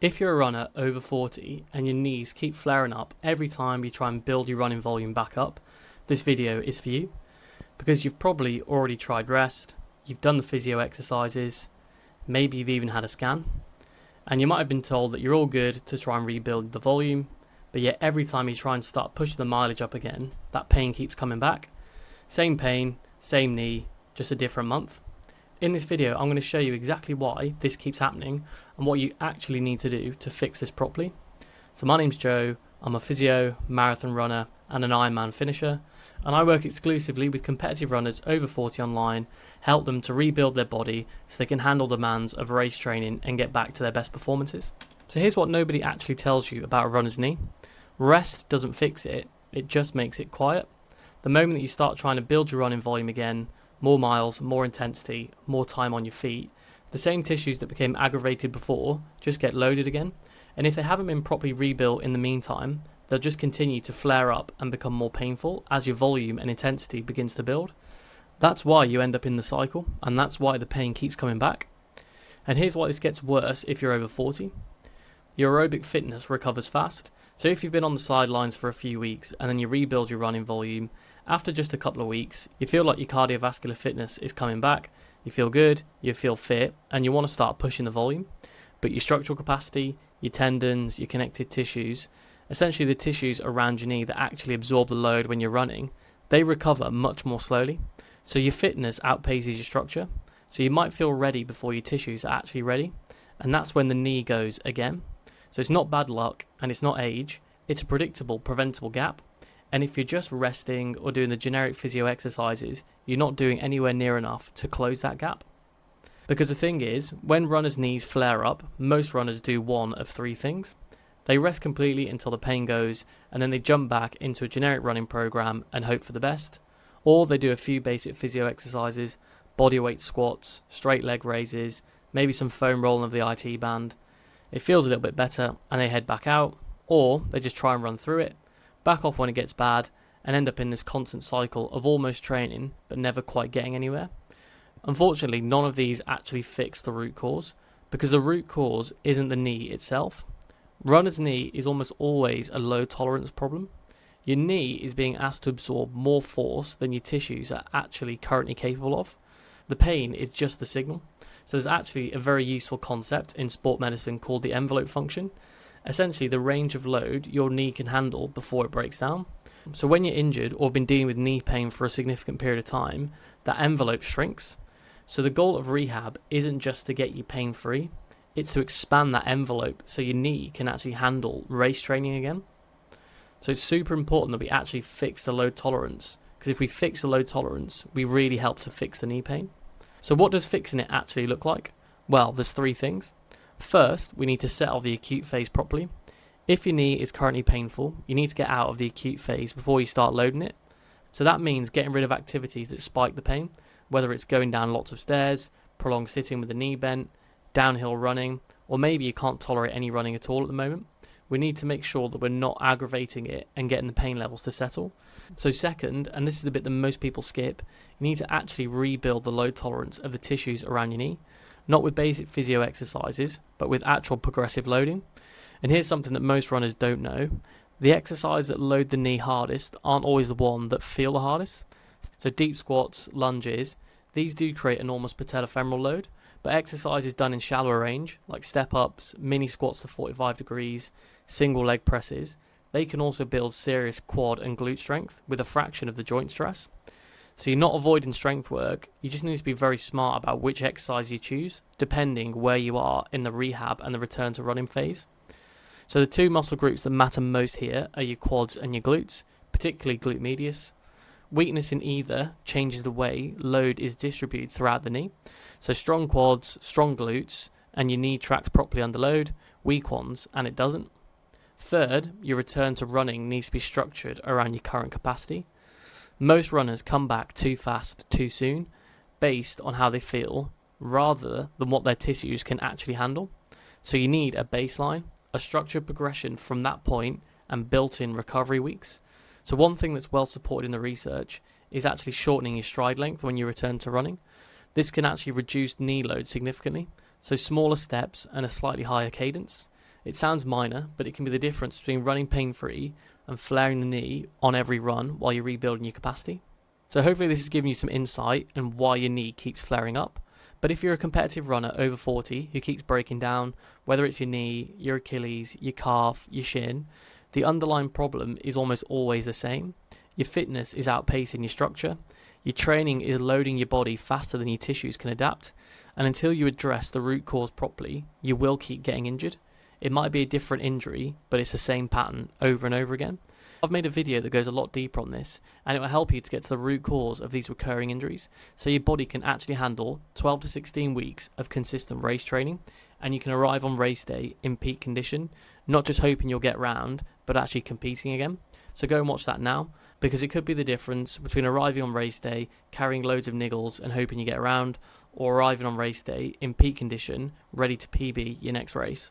If you're a runner over 40 and your knees keep flaring up every time you try and build your running volume back up, this video is for you, because you've probably already tried rest, you've done the physio exercises, maybe you've even had a scan, and you might have been told that you're all good to try and rebuild the volume, but yet every time you try and start pushing the mileage up again, that pain keeps coming back. Same pain, same knee, just a different month. In this video, I'm going to show you exactly why this keeps happening and what you actually need to do to fix this properly. So my name's Joe, I'm a physio, marathon runner and an Ironman finisher, and I work exclusively with competitive runners over 40 online, help them to rebuild their body so they can handle the demands of race training and get back to their best performances. So here's what nobody actually tells you about a runner's knee. Rest doesn't fix it, it just makes it quiet. The moment that you start trying to build your running volume again, more miles, more intensity, more time on your feet, the same tissues that became aggravated before just get loaded again, and if they haven't been properly rebuilt in the meantime, they'll just continue to flare up and become more painful as your volume and intensity begins to build. That's why you end up in the cycle, and that's why the pain keeps coming back. And here's why this gets worse if you're over 40. Your aerobic fitness recovers fast, so if you've been on the sidelines for a few weeks and then you rebuild your running volume, after just a couple of weeks, you feel like your cardiovascular fitness is coming back, you feel good, you feel fit, and you want to start pushing the volume. But your structural capacity, your tendons, your connective tissues, essentially the tissues around your knee that actually absorb the load when you're running, they recover much more slowly. So your fitness outpaces your structure. So you might feel ready before your tissues are actually ready, and that's when the knee goes again. So it's not bad luck and it's not age, it's a predictable, preventable gap. And if you're just resting or doing the generic physio exercises, you're not doing anywhere near enough to close that gap. Because the thing is, when runners' knees flare up, most runners do one of three things. They rest completely until the pain goes, and then they jump back into a generic running program and hope for the best. Or they do a few basic physio exercises, bodyweight squats, straight leg raises, maybe some foam rolling of the IT band. It feels a little bit better and they head back out, or they just try and run through it, back off when it gets bad, and end up in this constant cycle of almost training but never quite getting anywhere. Unfortunately, none of these actually fix the root cause, because the root cause isn't the knee itself. Runner's knee is almost always a low tolerance problem. Your knee is being asked to absorb more force than your tissues are actually currently capable of. The pain is just the signal. So there's actually a very useful concept in sport medicine called the envelope function. Essentially the range of load your knee can handle before it breaks down. So when you're injured or have been dealing with knee pain for a significant period of time, that envelope shrinks. So the goal of rehab isn't just to get you pain free, it's to expand that envelope so your knee can actually handle race training again. So it's super important that we actually fix the load tolerance, because if we fix the load tolerance, we really help to fix the knee pain. So what does fixing it actually look like? Well, there's three things. First, we need to settle the acute phase properly. If your knee is currently painful, you need to get out of the acute phase before you start loading it. So that means getting rid of activities that spike the pain, whether it's going down lots of stairs, prolonged sitting with the knee bent, downhill running, or maybe you can't tolerate any running at all at the moment. We need to make sure that we're not aggravating it and getting the pain levels to settle. So second, and this is the bit that most people skip, you need to actually rebuild the load tolerance of the tissues around your knee. Not with basic physio exercises, but with actual progressive loading. And here's something that most runners don't know. The exercises that load the knee hardest aren't always the one that feel the hardest. So deep squats, lunges, these do create enormous patellofemoral load, but exercises done in shallower range, like step-ups, mini squats to 45 degrees, single leg presses, they can also build serious quad and glute strength with a fraction of the joint stress. So you're not avoiding strength work, you just need to be very smart about which exercise you choose, depending where you are in the rehab and the return to running phase. So the two muscle groups that matter most here are your quads and your glutes, particularly glute medius. Weakness in either changes the way load is distributed throughout the knee. So strong quads, strong glutes, and your knee tracks properly under load, weak ones, and it doesn't. Third, your return to running needs to be structured around your current capacity. Most runners come back too fast, too soon, based on how they feel, rather than what their tissues can actually handle. So you need a baseline, a structured progression from that point, and built-in recovery weeks. So one thing that's well supported in the research is actually shortening your stride length when you return to running. This can actually reduce knee load significantly, so smaller steps and a slightly higher cadence. It sounds minor, but it can be the difference between running pain-free and flaring the knee on every run while you're rebuilding your capacity. So hopefully this has given you some insight on why your knee keeps flaring up. But if you're a competitive runner over 40 who keeps breaking down, whether it's your knee, your Achilles, your calf, your shin, the underlying problem is almost always the same. Your fitness is outpacing your structure. Your training is loading your body faster than your tissues can adapt. And until you address the root cause properly, you will keep getting injured. It might be a different injury, but it's the same pattern over and over again. I've made a video that goes a lot deeper on this, and it will help you to get to the root cause of these recurring injuries, so your body can actually handle 12 to 16 weeks of consistent race training, and you can arrive on race day in peak condition, not just hoping you'll get round, but actually competing again. So go and watch that now, because it could be the difference between arriving on race day, carrying loads of niggles and hoping you get around, or arriving on race day in peak condition, ready to PB your next race.